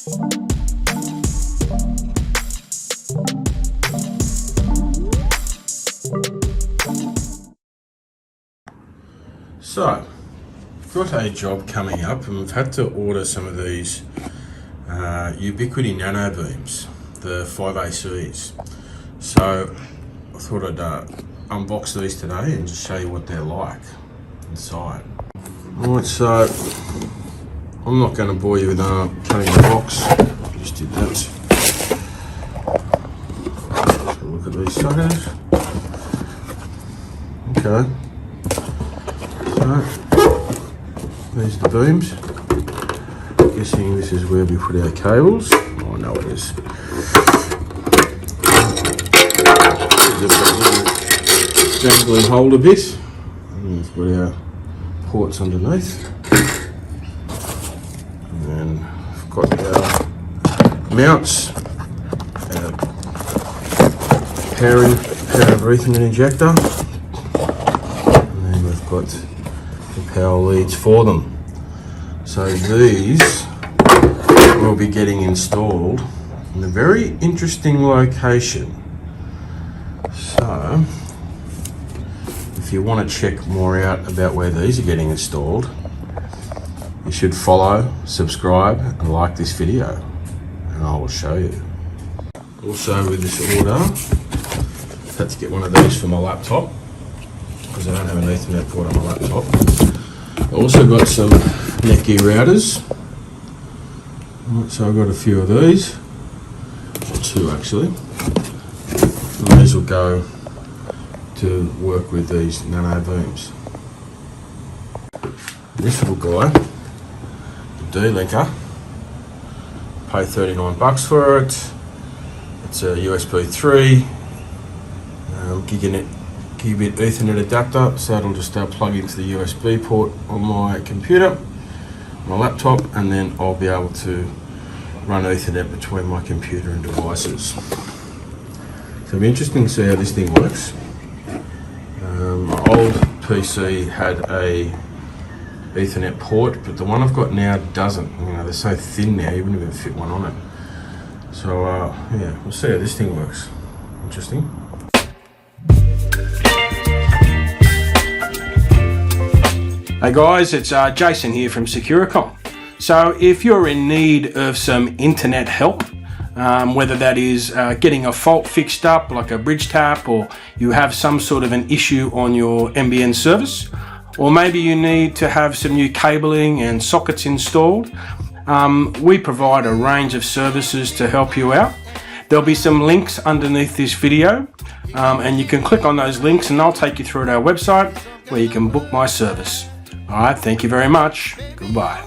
So, got a job coming up and we've had to order some of these Ubiquiti NanoBeams, the 5ACs. So I thought I'd unbox these today and just show you what they're like inside. Alright, so I'm not going to bore you with cutting the box, just did that. So look at these suckers. Okay. So, these are the beams. Guessing this is where we put our cables. Oh, no, it is. Dangling hold a bit. And we've got our ports underneath. And then we've got our mounts, our power of Ethernet injector. And then we've got the power leads for them. So these will be getting installed in a very interesting location. So if you want to check more out about where these are getting installed, you should follow, subscribe and like this video and I will show you. Also with this order, I've had to get one of these for my laptop because I don't have an Ethernet port on my laptop. I also got some Netgear routers. So I've got a few of these, or two actually. And these will go to work with these NanoBeams. This little guy, the D-linker, pay $39 for it. It's a USB 3 gigabit Ethernet adapter, so it'll just plug into the USB port on my computer, my laptop, and then I'll be able to run Ethernet between my computer and devices. So it'll be interesting to see how this thing works. My old PC had a Ethernet port, but the one I've got now doesn't. You know, they're so thin now, you wouldn't even fit one on it. So yeah, we'll see how this thing works. Interesting. Hey guys, it's Jason here from Securicom. So if you're in need of some internet help, whether that is getting a fault fixed up like a bridge tap, or you have some sort of an issue on your NBN service, or maybe you need to have some new cabling and sockets installed, we provide a range of services to help you out. There'll be some links underneath this video and you can click on those links and I'll take you through to our website where you can book my service. Alright, thank you very much. Goodbye.